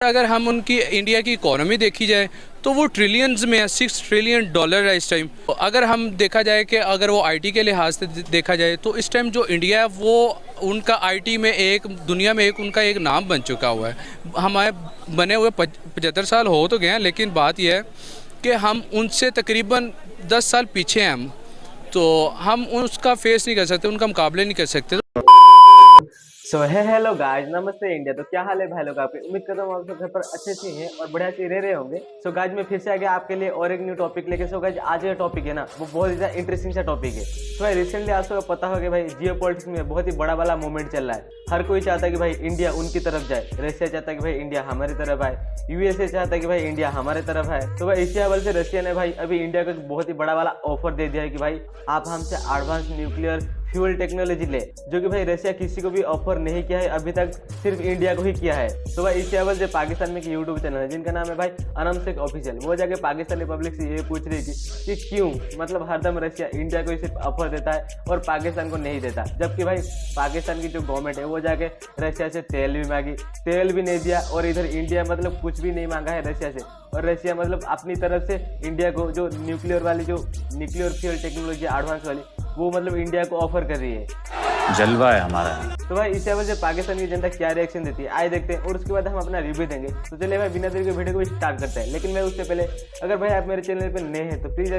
अगर हम उनकी इंडिया की इकोनॉमी देखी जाए तो वो ट्रिलियंस में है, $6 ट्रिलियन है इस टाइम। अगर हम देखा जाए कि अगर वो आईटी के लिहाज से देखा जाए तो इस टाइम जो इंडिया है वो उनका आईटी में एक दुनिया में एक उनका एक नाम बन चुका हुआ है। हमारे बने हुए 75 साल हो तो गए हैं, लेकिन बात यह है कि हम उनसे तकरीबन 10 साल पीछे हैं। तो हम उसका फेस नहीं कर सकते, उनका मुकाबले नहीं कर सकते। सो है हेलो गाइस, नमस्ते इंडिया। तो क्या हाल है भाई लोग आपके? उम्मीद करता हूँ आप सब घर पर अच्छे से हैं और बढ़िया से रह रहे होंगे। सो गाइस मैं फिर से आ गया आपके लिए और एक न्यू टॉपिक लेके। सो गाइस आज जो टॉपिक है ना वो बहुत ज़्यादा इंटरेस्टिंग सा टॉपिक है। तो भाई रिसेंटली आप सबको पता होगा भाई जियोपॉलिटिक्स में बहुत ही बड़ा वाला मूवमेंट चल रहा है। हर कोई चाहता है कि भाई इंडिया उनकी तरफ जाए, रशिया चाहता है कि भाई इंडिया हमारी तरफ आए, यूएसए चाहता है कि भाई इंडिया हमारे तरफ आए। तो भाई इसी हवाले से रशिया ने भाई अभी इंडिया को एक बहुत ही बड़ा वाला ऑफर दे दिया है कि भाई आप हमसे एडवांस न्यूक्लियर फ्यूल टेक्नोलॉजी ले, जो कि भाई रशिया किसी को भी ऑफर नहीं किया है अभी तक, सिर्फ इंडिया को ही किया है। तो भाई इसी हवाले से पाकिस्तान में एक यूट्यूब चैनल है जिनका नाम है भाई अनम शेख ऑफिशियल, वो जाके पाकिस्तानी पब्लिक से ये पूछ रही थी कि क्यों मतलब हरदम रशिया इंडिया को ही सिर्फ ऑफर देता है और पाकिस्तान को नहीं देता, जबकि भाई पाकिस्तान की जो गवर्नमेंट है वो जाके रशिया से तेल भी मांगी, तेल भी नहीं दिया, और इधर इंडिया मतलब कुछ भी नहीं मांगा है रशिया से। और रशिया मतलब अपनी तरफ से इंडिया को जो न्यूक्लियर फ्यूल टेक्नोलॉजी एडवांस वाली वो मतलब इंडिया को ऑफर कर रही है। जलवा है हमारा। तो भाई इस लेवल से पाकिस्तान की जनता क्या रिएक्शन देती है आए देखते हैं, और उसके बाद हम अपना रिव्यू देंगे। तो चलिए भाई बिना देरी के वीडियो को स्टार्ट करते हैं। लेकिन मैं उससे पहले अगर भाई आप मेरे चैनल पर नए हैं तो प्लीज़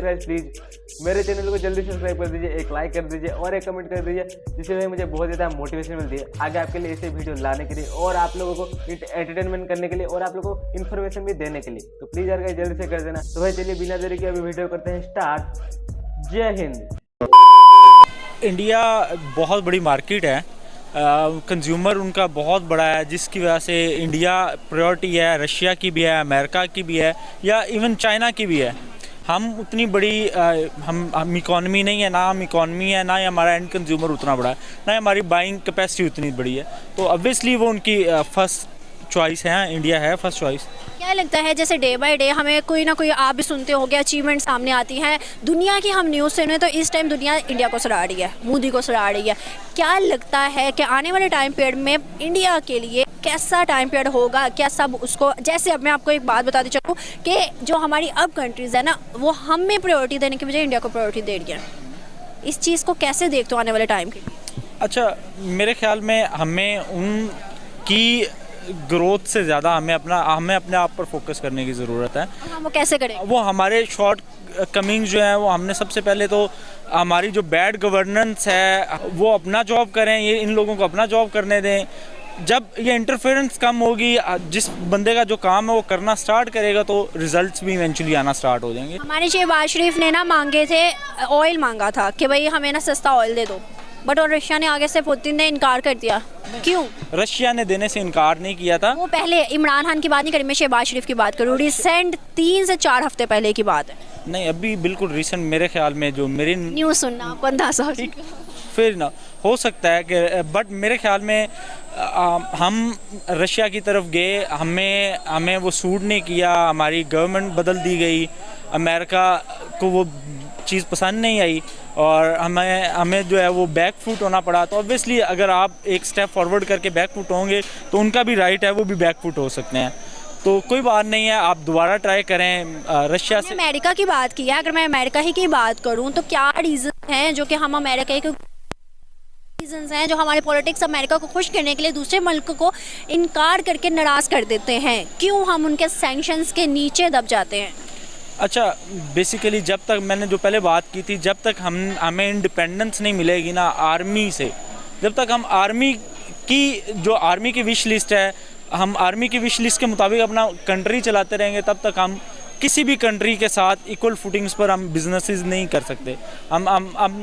मेरे चैनल को जल्दी सब्सक्राइब कर दीजिए, एक लाइक कर दीजिए और एक कमेंट कर दीजिए, जिससे भाई मुझे बहुत ज़्यादा मोटिवेशन मिलती है आगे आपके लिए ऐसे वीडियो लाने के लिए और आप लोगों को एंटरटेनमेंट करने के लिए और आप लोगों को इन्फॉर्मेशन भी देने के लिए। तो प्लीज़ यार जल्दी से कर देना। तो भाई चलिए बिना देरी के अभी वीडियो करते हैं स्टार्ट। जय हिंद। इंडिया बहुत बड़ी मार्केट है, कंज्यूमर उनका बहुत बड़ा है, जिसकी वजह से इंडिया प्रायोरिटी है, रशिया की भी है, अमेरिका की भी है, या इवन चाइना की भी है। हम उतनी बड़ी हम इकॉनमी नहीं है, ना हम इकॉनमी है, ना ही हमारा एंड कंज्यूमर उतना बड़ा है, ना ही हमारी बाइंग कैपेसिटी उतनी बड़ी है। तो ऑब्वियसली वो उनकी फर्स्ट चॉइस है, इंडिया है फर्स्ट चॉइस। क्या लगता है जैसे डे बाय डे हमें कोई ना कोई आप भी सुनते होंगे अचीवमेंट सामने आती हैं दुनिया की, हम न्यूज़ सुने तो इस टाइम दुनिया इंडिया को सराह रही है, मोदी को सराह रही है। क्या लगता है कि आने वाले टाइम पीरियड में इंडिया के लिए कैसा टाइम पीरियड होगा? क्या सब उसको, जैसे अब मैं आपको एक बात बताती चलूँ कि जो हमारी अब कंट्रीज़ है ना वो हमें प्रायोरिटी देने की बजाय इंडिया को प्रायोरिटी दे रही है, इस चीज़ को कैसे देखते हो आने वाले टाइम के लिए? अच्छा, मेरे ख्याल में हमें उनकी ग्रोथ से ज़्यादा हमें अपने आप पर फोकस करने की ज़रूरत है। हम वो कैसे करें? वो हमारे शॉर्ट कमिंग जो है वो हमने सबसे पहले तो हमारी जो बैड गवर्नेंस है वो अपना जॉब करें, ये इन लोगों को अपना जॉब करने दें। जब ये इंटरफेरेंस कम होगी, जिस बंदे का जो काम है वो करना स्टार्ट करेगा तो रिजल्ट्स भी इवेंचुअली आना स्टार्ट हो जाएंगे। हमारे शहबाज शरीफ ने ना मांगे थे, ऑयल मांगा था कि भाई हमें ना सस्ता ऑयल दे दो, बट और रशिया ने आगे से पुतिन ने इनकार कर दिया। क्यों? रशिया ने देने से इनकार नहीं किया था। वो पहले इमरान खान की बात नहीं करी, मैं शहबाज शरीफ की बात करूँ, रिसेंट 3 से 4 हफ्ते पहले की बात है। नहीं, अभी बिल्कुल रिसेंट मेरे ख्याल में जो मेरी न्यूज़ सुनना आपको अंदाजा हो ठीक फिर ना हो सकता है कि, बट मेरे ख्याल में हम रशिया की तरफ गए, हमें वो सूट नहीं किया, हमारी गवर्नमेंट बदल दी गई, अमेरिका को वो चीज़ पसंद नहीं आई और हमें जो है वो बैक फुट होना पड़ा। तो ऑब्वियसली अगर आप एक स्टेप फॉरवर्ड करके बैक फुट होंगे तो उनका भी राइट है, वो भी बैक फुट हो सकते हैं। तो कोई बात नहीं है, आप दोबारा ट्राई करें रशिया से। अमेरिका की बात की है, अगर मैं अमेरिका ही की बात करूँ तो क्या रीज़न हैं जो कि हम अमेरिका के रीजंस हैं जो हमारे पॉलिटिक्स अमेरिका को खुश करने के लिए दूसरे मुल्क को इनकार करके नाराज़ कर देते हैं? क्यों हम उनके सैंक्शंस के नीचे दब जाते हैं? अच्छा, बेसिकली जब तक मैंने जो पहले बात की थी, जब तक हमें इंडिपेंडेंस नहीं मिलेगी ना आर्मी से, जब तक हम आर्मी की विश लिस्ट है, हम आर्मी की विश लिस्ट के मुताबिक अपना कंट्री चलाते रहेंगे, तब तक हम किसी भी कंट्री के साथ इक्वल फुटिंग्स पर हम बिजनेसेस नहीं कर सकते। हम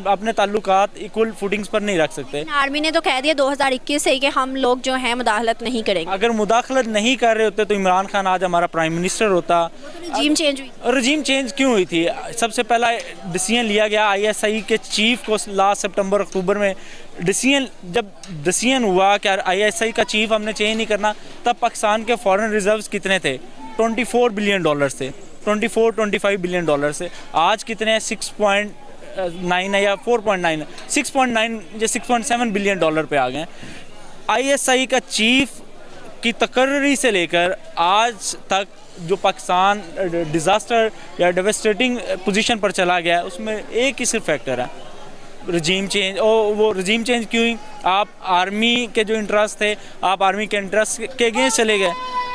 अपने ताल्लुकात इक्वल फुटिंग्स पर नहीं रख सकते। आर्मी ने तो कह दिया 2021 से कि हम लोग जो हैं मुदाखलत नहीं करेंगे। अगर मुदाखलत नहीं कर रहे होते तो इमरान खान आज हमारा प्राइम मिनिस्टर होता। रजीम चेंज हुई। रजीम चेंज क्यों हुई थी? सबसे पहला डिसीजन लिया गया ISI के चीफ को लास्ट सितंबर अक्टूबर में। जब डिसीजन हुआ कि ISI का चीफ हमने चेंज नहीं करना, तब पाकिस्तान के फॉरेन रिजर्व्स कितने थे? $24 बिलियन थे, 24-25 बिलियन डॉलर से। आज कितने हैं? 6.9 है या 4.9 है, 6.9 या $6.7 बिलियन पे आ गए। ISI का चीफ की तकर्री से लेकर आज तक जो पाकिस्तान डिज़ास्टर या डेवेस्टेटिंग पोजीशन पर चला गया है, उसमें एक ही सिर्फ फैक्टर है, रजीम चेंज। और वो रजीम चेंज क्यों? आप आर्मी के जो इंटरेस्ट थे, आप आर्मी के इंटरेस्ट के अगेंस्ट चले गए।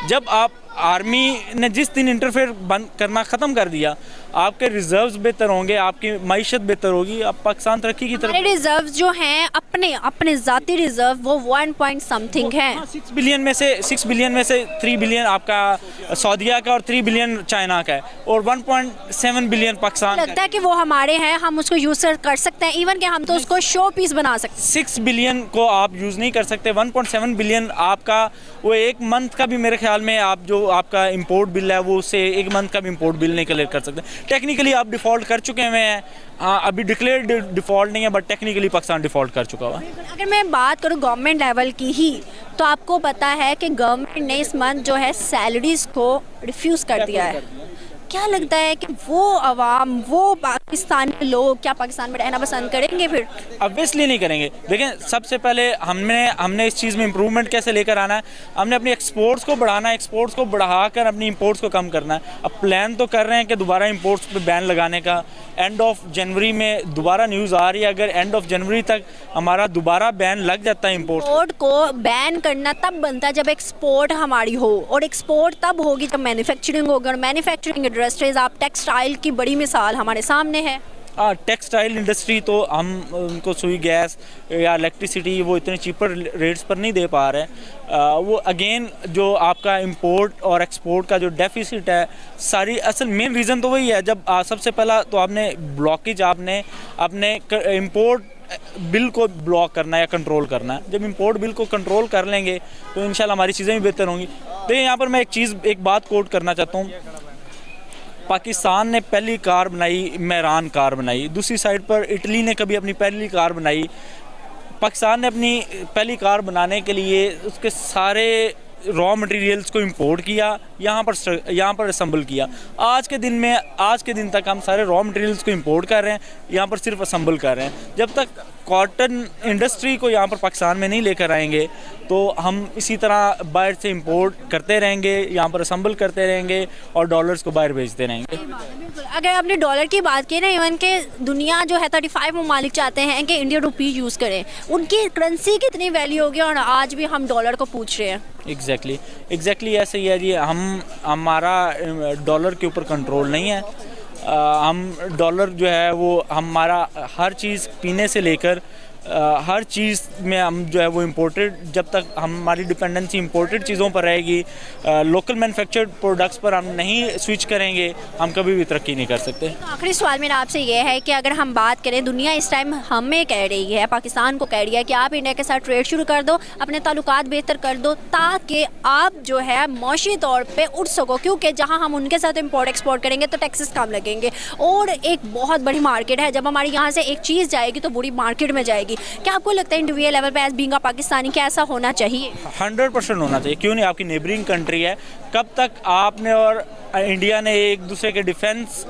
जब आप आर्मी ने जिस दिन इंटरफेयर बंद करना ख़त्म कर दिया, आपके रिजर्व्स बेहतर होंगे, आपकी मईशत बेहतर होगी, आप पाकिस्तान तरक्की की तरफ। रिजर्व्स जो हैं अपने ज़ाती रिजर्व वो 1 पॉइंट समथिंग है। 6 बिलियन में से 3 बिलियन आपका सऊदीया का और 3 बिलियन चाइना का है, और 1.7 बिलियन पाकिस्तान का। लगता है कि वो हमारे हैं, हम उसको यूज़ कर सकते हैं, इवन कि हम तो उसको शो पीस बना सकते हैं। 6 बिलियन को आप यूज़ नहीं कर सकते। 1.7 बिलियन आपका वो एक मंथ का भी, मेरे ख्याल में आप जो आपका इंपोर्ट बिल है वो उससे एक मंथ का भी इंपोर्ट बिल नहीं कलेक्ट कर सकते। टेक्निकली आप डिफ़ॉल्ट कर चुके हुए हैं। अभी डिक्लेयर्ड डिफ़ॉल्ट नहीं है, बट टेक्निकली पाकिस्तान डिफ़ॉल्ट कर चुका हुआ। अगर मैं बात करूँ गवर्नमेंट लेवल की ही, तो आपको पता है कि गवर्नमेंट ने इस मंथ जो है सैलरीज को रिफ्यूज़ कर दिया है। क्या लगता है कि वो अवाम, वो पाकिस्तानी लोग क्या पाकिस्तान में रहना पसंद करेंगे? फिर ऑब्वियसली नहीं करेंगे। देखें, सबसे पहले हमने इस चीज़ में इम्प्रूवमेंट कैसे लेकर आना है? हमने अपनी एक्सपोर्ट्स को बढ़ाना है, एक्सपोर्ट्स को बढ़ाकर अपनी इंपोर्ट्स को कम करना है। अब प्लान तो कर रहे हैं कि दोबारा इंपोर्ट्स पे बैन लगाने का। एंड ऑफ जनवरी में दोबारा न्यूज़ आ रही है, अगर एंड ऑफ जनवरी तक हमारा दोबारा बैन लग जाता है इंपोर्ट को बैन करना तब बनता है जब एक्सपोर्ट हमारी हो, और एक्सपोर्ट तब होगी जब मैन्युफैक्चरिंग होगा। और मैन्युफैक्चरिंग इंडस्ट्रीज, आप टेक्सटाइल की बड़ी मिसाल हमारे सामने है। टेक्सटाइल इंडस्ट्री तो हम उनको सुई गैस या इलेक्ट्रिसिटी वो इतने चीपर रेट्स पर नहीं दे पा रहे हैं। वो अगेन जो आपका इंपोर्ट और एक्सपोर्ट का जो डेफिसिट है, सारी असल मेन रीज़न तो वही है। जब सबसे पहला तो आपने ब्लॉकेज, आपने अपने इंपोर्ट बिल को ब्लॉक करना है या कंट्रोल करना है। जब इंपोर्ट बिल को कंट्रोल कर लेंगे तो इंशाल्लाह हमारी चीज़ें भी बेहतर होंगी। तो यहाँ पर मैं एक बात कोट करना चाहता हूँ। पाकिस्तान ने पहली कार बनाई, मेहरान कार बनाई। दूसरी साइड पर इटली ने कभी अपनी पहली कार बनाई। पाकिस्तान ने अपनी पहली कार बनाने के लिए उसके सारे रॉ मटेरियल्स को इंपोर्ट किया, यहाँ पर असम्बल किया। आज के दिन तक हम सारे रॉ मटेरियल्स को इंपोर्ट कर रहे हैं, यहाँ पर सिर्फ असम्बल कर रहे हैं। जब तक कॉटन इंडस्ट्री को यहाँ पर पाकिस्तान में नहीं लेकर आएंगे तो हम इसी तरह बाहर से इंपोर्ट करते रहेंगे, यहाँ पर असम्बल करते रहेंगे और डॉलर्स को बाहर भेजते रहेंगे। अगर आपने डॉलर की बात की ना, इवन के दुनिया जो है 35 ममालिक चाहते हैं कि इंडियन रुपी यूज़ करें। उनकी करेंसी कितनी वैल्यू होगी, और आज भी हम डॉलर को पूछ रहे हैं। एग्जैक्टली ऐसे ही है जी। हमारा डॉलर के ऊपर कंट्रोल नहीं है। हम डॉलर जो है वो हमारा हर चीज़ पीने से लेकर हर चीज़ में हम जो है वो इम्पोर्टेड, जब तक हमारी डिपेंडेंसी इम्पोर्टेड चीज़ों पर रहेगी, लोकल मैन्युफैक्चर्ड प्रोडक्ट्स पर हम नहीं स्विच करेंगे, हम कभी भी तरक्की नहीं कर सकते। तो आखिरी सवाल मेरा आपसे ये है कि अगर हम बात करें, दुनिया इस टाइम हमें कह रही है, पाकिस्तान को कह रही है कि आप इंडिया के साथ ट्रेड शुरू कर दो, अपने ताल्लुकात बेहतर कर दो, ताकि आप जो है मौशी तौर पर उठ सको, क्योंकि जहाँ हम उनके साथ इम्पोर्ट एक्सपोर्ट करेंगे तो टैक्सेस कम लगेंगे। और एक बहुत बड़ी मार्केट है, जब हमारी यहाँ से एक चीज़ जाएगी तो बड़ी मार्केट में जाएगी। क्या आपको लगता है इंडिविजुअल लेवल पे एज बीइंग अ पाकिस्तानी क्या ऐसा होना चाहिए? 100% होना चाहिए। क्यों नहीं? आपकी नेबरिंग कंट्री है। कब तक आपने और इंडिया ने एक दूसरे के डिफेंस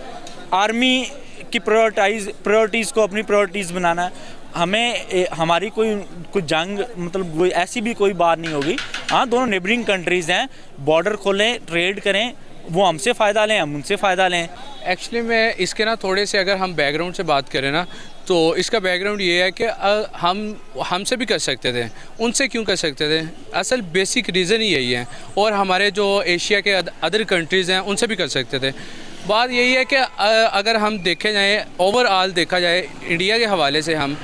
आर्मी की प्रायोरिटीज़ को अपनी प्रायोरिटीज़ बनाना है। हमारी कोई जंग, मतलब कोई ऐसी भी कोई बात नहीं होगी। हाँ, दोनों नेबरिंग कंट्रीज़ हैं, बॉर्डर खोलें, ट्रेड करें, वो हमसे फ़ायदा लें, हम उनसे फ़ायदा लें। एक्चुअली में इसके ना थोड़े से अगर हम बैकग्राउंड से बात करें ना, तो इसका बैकग्राउंड ये है कि हमसे भी कर सकते थे, उनसे क्यों कर सकते थे? असल बेसिक रीज़न ही यही है। और हमारे जो एशिया के अदर कंट्रीज़ हैं उनसे भी कर सकते थे। बात यही है कि अगर हम देखे जाए, ओवरऑल देखा जाए इंडिया के हवाले से, हम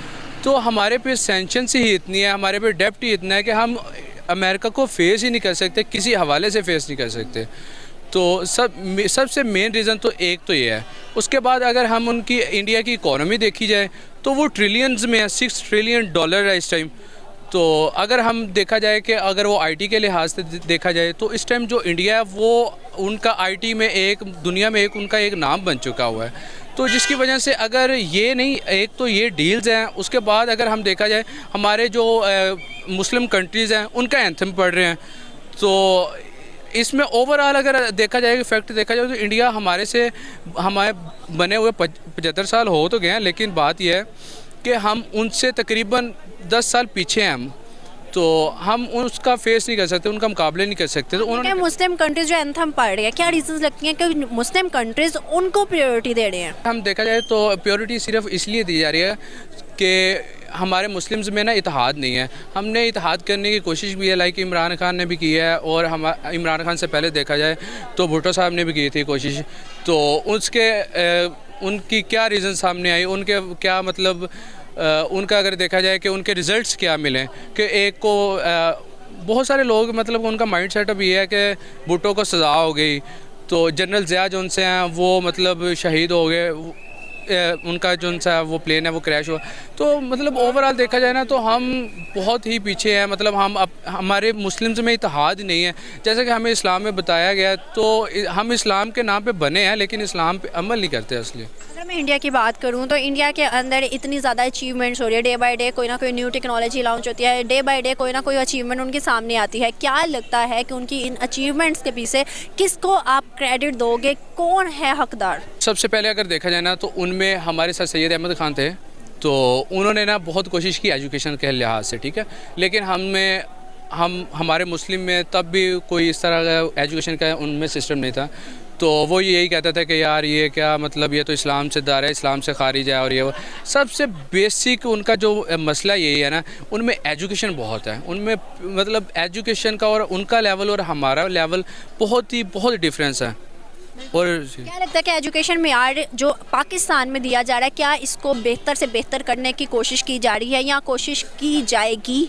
तो हमारे पे सैंक्शंस ही इतनी है, हमारे पे डेप्ट ही इतना है कि हम अमेरिका को फेस ही नहीं कर सकते, किसी हवाले से फेस नहीं कर सकते। तो सबसे मेन रीज़न तो एक तो ये है। उसके बाद अगर हम उनकी इंडिया की इकोनॉमी देखी जाए तो वो ट्रिलियंस में है, 6 ट्रिलियन डॉलर है इस टाइम। तो अगर हम देखा जाए कि अगर वो आईटी के लिहाज से देखा जाए तो इस टाइम जो इंडिया है वो उनका आईटी में एक दुनिया में उनका एक नाम बन चुका हुआ है। तो जिसकी वजह से अगर ये नहीं, एक तो ये डील्स हैं, उसके बाद अगर हम देखा जाए हमारे जो मुस्लिम कंट्रीज़ हैं उनका एंथम पढ़ रहे हैं। तो इसमें ओवरऑल अगर देखा जाए, फैक्ट देखा जाए तो इंडिया हमारे बने हुए 75 साल हो तो गए हैं, लेकिन बात यह है कि हम उनसे तकरीबन 10 साल पीछे हैं हम। तो हम उसका फेस नहीं कर सकते, उनका मुकाबले नहीं कर सकते। तो उन्होंने मुस्लिम कंट्रीज जो एंथम पढ़ रही है, क्या रीजंस लगती हैं कि मुस्लिम कंट्रीज उनको प्रायोरिटी दे रहे हैं? हम देखा जाए तो प्योरिटी सिर्फ इसलिए दी जा रही है कि हमारे मुस्लिम्स में ना इत्तेहाद नहीं है। हमने इत्तेहाद करने की कोशिश भी है, लाइक इमरान खान ने भी की है, और हम इमरान खान से पहले देखा जाए तो भुट्टो साहब ने भी की थी कोशिश। तो उसके उनकी क्या रीज़न सामने आई, उनके क्या मतलब उनका अगर देखा जाए कि उनके रिज़ल्ट्स क्या मिले, कि एक को बहुत सारे लोग मतलब उनका माइंड सेटअप ये है कि भुट्टो को सज़ा हो गई, तो जनरल ज़िया जो उनसे हैं वो मतलब शहीद हो गए, उनका जो सा वो प्लेन है वो क्रैश हुआ। तो मतलब ओवरऑल देखा जाए ना तो हम बहुत ही पीछे हैं, मतलब हमारे मुस्लिम्स में इत्तेहाद नहीं है। जैसे कि हमें इस्लाम में बताया गया, तो हम इस्लाम के नाम पे बने हैं लेकिन इस्लाम पे अमल नहीं करते असली। अगर मैं इंडिया की बात करूं तो इंडिया के अंदर इतनी ज़्यादा अचीवमेंट्स हो रही है, डे बाय डे कोई ना कोई न्यू टेक्नोलॉजी लॉन्च होती है, डे बाय डे कोई ना कोई अचीवमेंट उनके सामने आती है। क्या लगता है कि उनकी इन अचीवमेंट्स के पीछे किसको आप क्रेडिट दोगे, कौन है हकदार? सबसे पहले अगर देखा जाए ना तो उनमें हमारे साथ सैयद अहमद ख़ान थे, तो उन्होंने ना बहुत कोशिश की एजुकेशन के लिहाज से, ठीक है, लेकिन हमारे मुस्लिम में तब भी कोई इस तरह का एजुकेशन का उनमें सिस्टम नहीं था। तो वो यही कहता था कि यार ये क्या मतलब, ये तो इस्लाम से दार है, इस्लाम से खारिज है, और ये वो सबसे बेसिक उनका जो मसला यही है ना, उनमें एजुकेशन बहुत है, उनमें मतलब एजुकेशन का और उनका लेवल और हमारा लेवल बहुत डिफरेंस है। और क्या लगता है कि एजुकेशन में यार जो पाकिस्तान में दिया जा रहा है, क्या इसको बेहतर से बेहतर करने की कोशिश की जा रही है या कोशिश की जाएगी?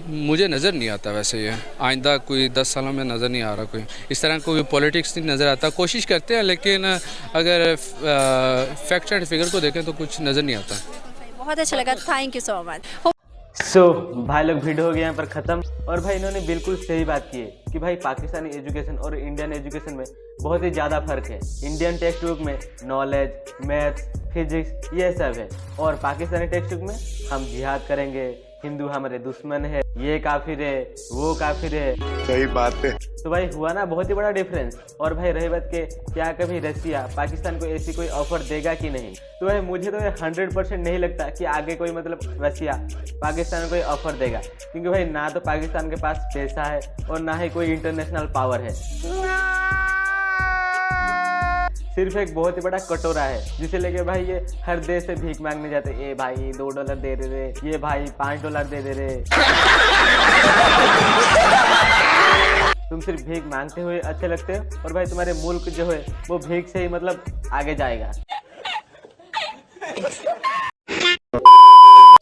मुझे नज़र नहीं आता वैसे, ये आइंदा कोई 10 सालों में नज़र नहीं आ रहा, कोई इस तरह कोई पॉलिटिक्स नहीं नज़र आता। कोशिश करते हैं लेकिन अगर फैक्ट एंड फिगर को देखें तो कुछ नज़र नहीं आता। बहुत अच्छा लगा, थैंक यू सो मच। भाई लोग वीडियो हो गया यहाँ पर ख़त्म। और भाई इन्होंने बिल्कुल सही बात की है कि भाई पाकिस्तानी एजुकेशन और इंडियन एजुकेशन में बहुत ही ज़्यादा फ़र्क है। इंडियन टेक्स्ट बुक में नॉलेज, मैथ्स, फिजिक्स ये सब है, और पाकिस्तानी टेक्स्ट बुक में हम जिहाद करेंगे, हिंदू हमारे दुश्मन है, ये काफिर है, वो काफिर है। सही बात है। तो भाई हुआ ना बहुत ही बड़ा डिफरेंस। और भाई रही बात के क्या कभी रसिया पाकिस्तान को ऐसी कोई ऑफर देगा कि नहीं, तो भाई मुझे तो 100% नहीं लगता कि आगे कोई मतलब रसिया पाकिस्तान को कोई ऑफर देगा, क्योंकि भाई ना तो पाकिस्तान के पास पैसा है और ना ही कोई इंटरनेशनल पावर है। सिर्फ एक बहुत ही बड़ा कटोरा है जिसे लेके भाई ये हर देश से भीख मांगने जाते, ए भाई $2 दे दे रे, ये भाई $5 दे दे रे। तुम सिर्फ भीख मांगते हुए अच्छे लगते हो, और भाई तुम्हारे मुल्क जो है वो भीख से ही मतलब आगे जाएगा।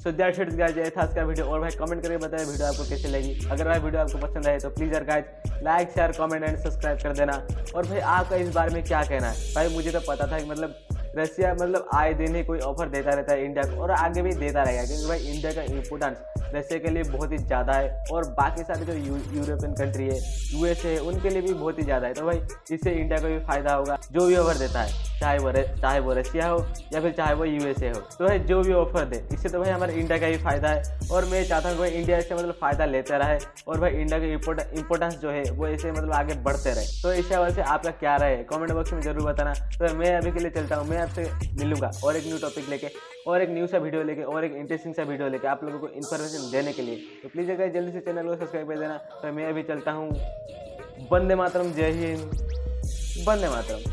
सो दैट्स इट गाइस, ये था इसका वीडियो। और भाई कमेंट करके बताएं वीडियो आपको कैसी लगी। अगर भाई वीडियो आपको पसंद आए तो प्लीज़ यार guys like, share, comment and subscribe कर देना। और भाई आपका इस बारे में क्या कहना है? भाई मुझे तो पता था कि मतलब रसिया मतलब आए दिन ही कोई ऑफर देता रहता है इंडिया को, और आगे भी देता रहेगा, क्योंकि भाई इंडिया का इम्पोर्टेंस रसिया के लिए बहुत ही ज़्यादा है, और बाकी सारे जो यूरोपियन कंट्री है, यूएसए है, उनके लिए भी बहुत ही ज़्यादा है। तो भाई इससे इंडिया को भी फायदा होगा, जो भी ऑफर देता है, चाहे वो रसिया हो या फिर चाहे वो यूएसए हो। तो भाई जो भी ऑफर दे, इससे तो भाई हमारे इंडिया का ही फायदा है, और मैं चाहता हूँ भाई इंडिया इससे मतलब फ़ायदा लेते रहे, और भाई इंडिया की इंपोर्टेंस जो है वो ऐसे मतलब आगे बढ़ते रहे। तो इस हवाले से आपका क्या राय है कमेंट बॉक्स में जरूर बताना। तो मैं अभी के लिए चलता हूँ, मैं आपसे मिलूंगा और एक न्यू टॉपिक लेके, और एक न्यू सा वीडियो लेके, और एक इंटरेस्टिंग सा वीडियो लेके आप लोगों को इन्फॉर्मेशन देने के लिए। तो प्लीज़ अगर जल्दी से चैनल को सब्सक्राइब कर देना। तो मैं अभी चलता हूँ। वंदे मातरम, जय हिंद, वंदे मातरम।